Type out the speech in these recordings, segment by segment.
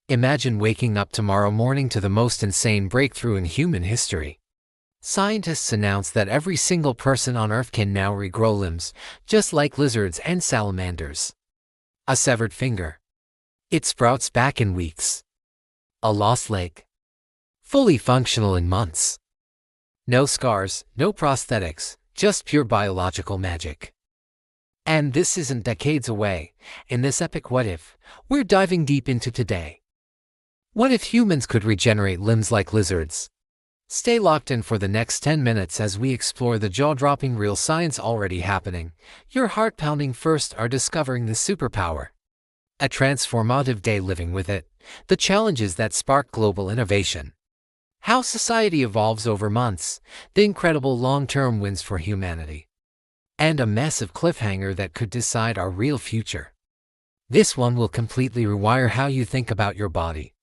Imagine waking up tomorrow morning to the most insane breakthrough in human history. Scientists announce that every single person on Earth can now regrow limbs, just like lizards and salamanders. A severed finger. It sprouts back in weeks. A lost leg. Fully functional in months. No scars, no prosthetics, just pure biological magic. And this isn't decades away. In this epic what if, we're diving deep into today. What if humans could regenerate limbs like lizards? Stay locked in for the next 10 minutes as we explore the jaw-dropping real science already happening, your heart-pounding first are discovering the superpower. A transformative day living with it, the challenges that spark global innovation. How society evolves over months, the incredible long-term wins for humanity. And a massive cliffhanger that could decide our real future. This one will completely rewire how you think about your body.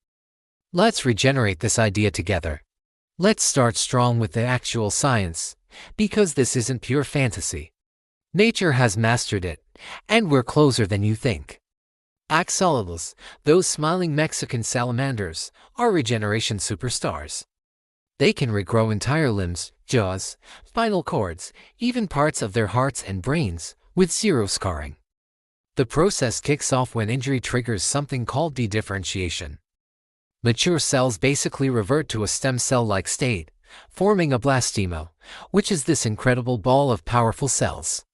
Let's regenerate this idea together. Let's start strong with the actual science, because this isn't pure fantasy. Nature has mastered it, and we're closer than you think. Axolotls, those smiling Mexican salamanders, are regeneration superstars. They can regrow entire limbs, jaws, spinal cords, even parts of their hearts and brains, with zero scarring. The process kicks off when injury triggers something called dedifferentiation. Mature cells basically revert to a stem cell-like state, forming a blastema, which is this incredible ball of powerful cells.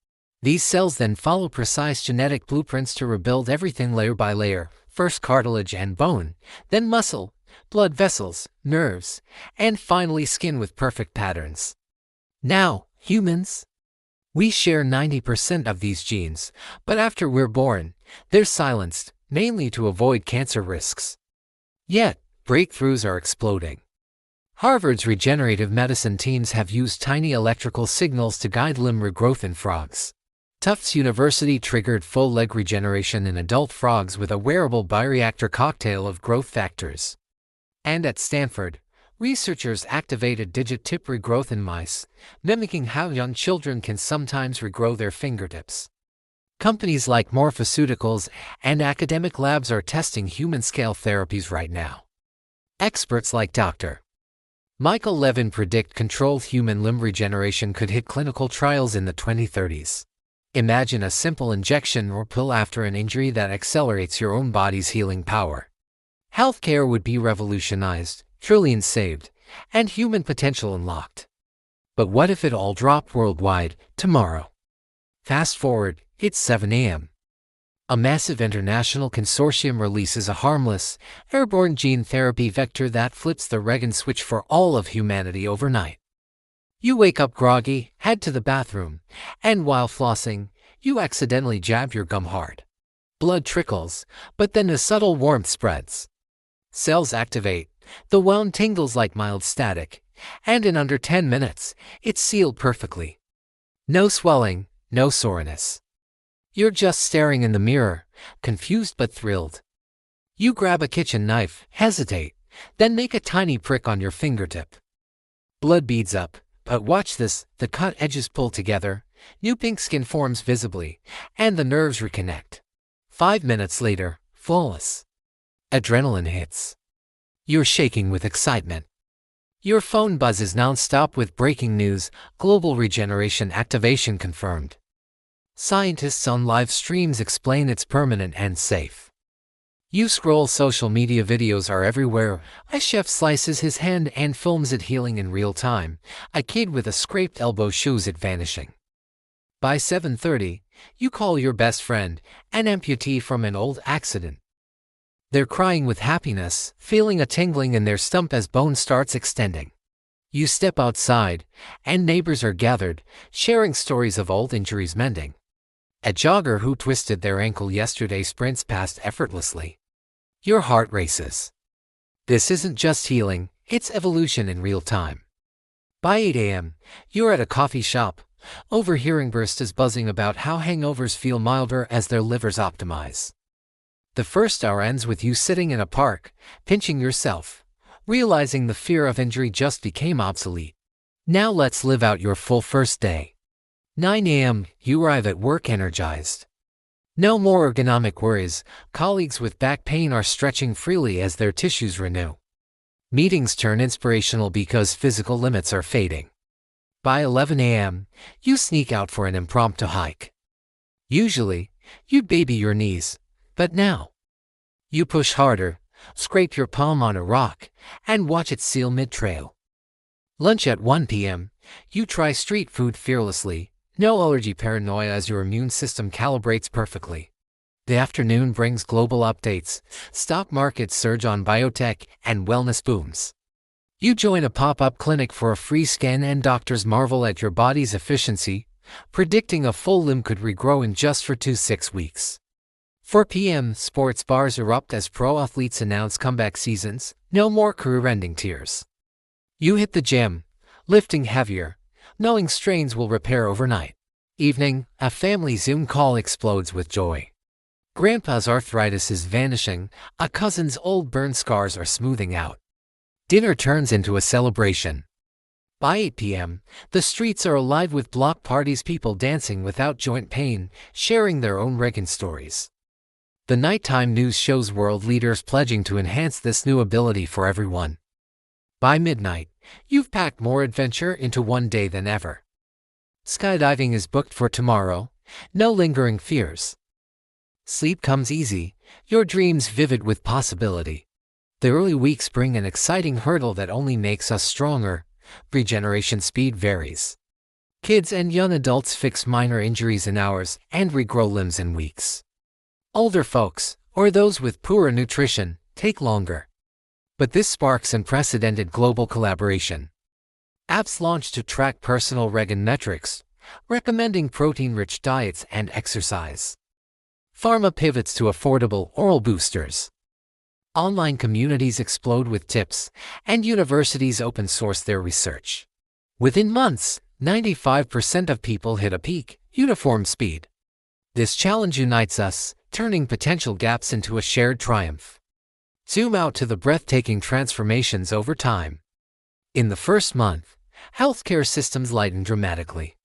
These cells then follow precise genetic blueprints to rebuild everything layer by layer, first cartilage and bone, then muscle, blood vessels, nerves, and finally skin with perfect patterns. Now, humans? We share 90% of these genes, but after we're born, they're silenced, mainly to avoid cancer risks. Yet, breakthroughs are exploding. Harvard's regenerative medicine teams have used tiny electrical signals to guide limb regrowth in frogs. Tufts University triggered full leg regeneration in adult frogs with a wearable bioreactor cocktail of growth factors. And at Stanford, researchers activated digit tip regrowth in mice, mimicking how young children can sometimes regrow their fingertips. Companies like Morphoceuticals and academic labs are testing human-scale therapies right now. Experts like Dr. Michael Levin predict controlled human limb regeneration could hit clinical trials in the 2030s. Imagine a simple injection or pill after an injury that accelerates your own body's healing power. Healthcare would be revolutionized, trillions saved, and human potential unlocked. But what if it all dropped worldwide, tomorrow? Fast forward, it's 7 a.m. A massive international consortium releases a harmless, airborne gene therapy vector that flips the regen switch for all of humanity overnight. You wake up groggy, head to the bathroom, and while flossing, you accidentally jab your gum hard. Blood trickles, but then a subtle warmth spreads. Cells activate, the wound tingles like mild static, and in under 10 minutes, it's sealed perfectly. No swelling, no soreness. You're just staring in the mirror, confused but thrilled. You grab a kitchen knife, hesitate, then make a tiny prick on your fingertip. Blood beads up, but watch this, the cut edges pull together, new pink skin forms visibly, and the nerves reconnect. 5 minutes later, flawless. Adrenaline hits. You're shaking with excitement. Your phone buzzes non-stop with breaking news, global regeneration activation confirmed. Scientists on live streams explain it's permanent and safe. You scroll social media, videos are everywhere. A chef slices his hand and films it healing in real time. A kid with a scraped elbow shows it vanishing. By 7:30, you call your best friend, an amputee from an old accident. They're crying with happiness, feeling a tingling in their stump as bone starts extending. You step outside, and neighbors are gathered, sharing stories of old injuries mending. A jogger who twisted their ankle yesterday sprints past effortlessly. Your heart races. This isn't just healing, it's evolution in real time. By 8 a.m., you're at a coffee shop, overhearing baristas buzzing about how hangovers feel milder as their livers optimize. The first hour ends with you sitting in a park, pinching yourself, realizing the fear of injury just became obsolete. Now let's live out your full first day. 9 a.m., you arrive at work energized. No more ergonomic worries, colleagues with back pain are stretching freely as their tissues renew. Meetings turn inspirational because physical limits are fading. By 11 a.m., you sneak out for an impromptu hike. Usually, you'd baby your knees, but now, you push harder, scrape your palm on a rock, and watch it seal mid-trail. Lunch at 1 p.m., you try street food fearlessly, no allergy paranoia as your immune system calibrates perfectly. The afternoon brings global updates, stock markets surge on biotech, and wellness booms. You join a pop-up clinic for a free scan and doctors marvel at your body's efficiency, predicting a full limb could regrow in just 4 to 6 weeks. 4 p.m. Sports bars erupt as pro athletes announce comeback seasons, no more career-ending tears. You hit the gym, lifting heavier, knowing strains will repair overnight. Evening, a family Zoom call explodes with joy. Grandpa's arthritis is vanishing, a cousin's old burn scars are smoothing out. Dinner turns into a celebration. By 8 p.m., the streets are alive with block parties, people dancing without joint pain, sharing their own Reagan stories. The nighttime news shows world leaders pledging to enhance this new ability for everyone. By midnight, you've packed more adventure into one day than ever. Skydiving is booked for tomorrow, no lingering fears. Sleep comes easy, your dreams vivid with possibility. The early weeks bring an exciting hurdle that only makes us stronger. Regeneration speed varies. Kids and young adults fix minor injuries in hours and regrow limbs in weeks. Older folks, or those with poorer nutrition, take longer. But this sparks unprecedented global collaboration. Apps launched to track personal Regan metrics, recommending protein-rich diets and exercise. Pharma pivots to affordable oral boosters. Online communities explode with tips, and universities open source their research. Within months, 95% of people hit a peak, uniform speed. This challenge unites us, turning potential gaps into a shared triumph. Zoom out to the breathtaking transformations over time. In the first month, healthcare systems lighten dramatically.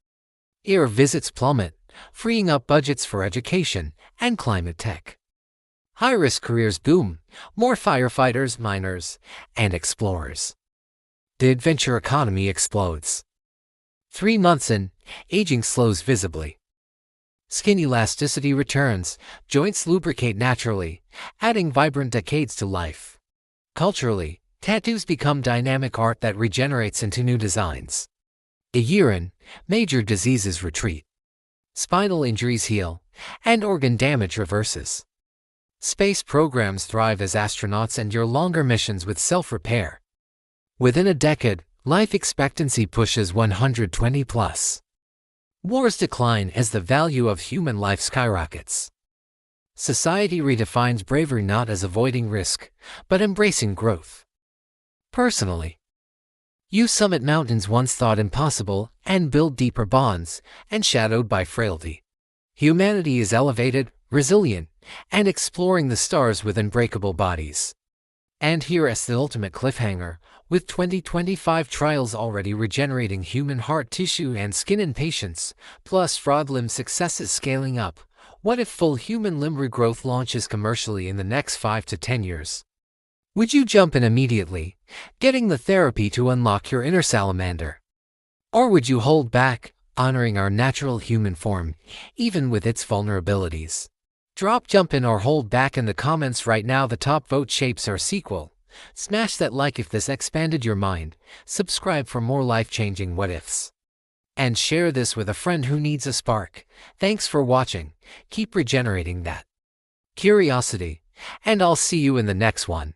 ER visits plummet, freeing up budgets for education and climate tech. High-risk careers boom, more firefighters, miners, and explorers. The adventure economy explodes. 3 months in, aging slows visibly. Skin elasticity returns, joints lubricate naturally, adding vibrant decades to life. Culturally, tattoos become dynamic art that regenerates into new designs. A year in, major diseases retreat. Spinal injuries heal, and organ damage reverses. Space programs thrive as astronauts endure longer missions with self-repair. Within a decade, life expectancy pushes 120 plus. Wars decline as the value of human life skyrockets. Society redefines bravery not as avoiding risk, but embracing growth. Personally, you summit mountains once thought impossible and build deeper bonds, and shadowed by frailty. Humanity is elevated, resilient, and exploring the stars with unbreakable bodies. And here is the ultimate cliffhanger, with 2025 trials already regenerating human heart tissue and skin in patients, plus fraud limb successes scaling up. What if full human limb regrowth launches commercially in the next 5 to 10 years? Would you jump in immediately, getting the therapy to unlock your inner salamander? Or would you hold back, honoring our natural human form, even with its vulnerabilities? Jump in or hold back in the comments right now. The top vote shapes our sequel. Smash that like if this expanded your mind, subscribe for more life-changing what-ifs. And share this with a friend who needs a spark. Thanks for watching, keep regenerating that curiosity, and I'll see you in the next one.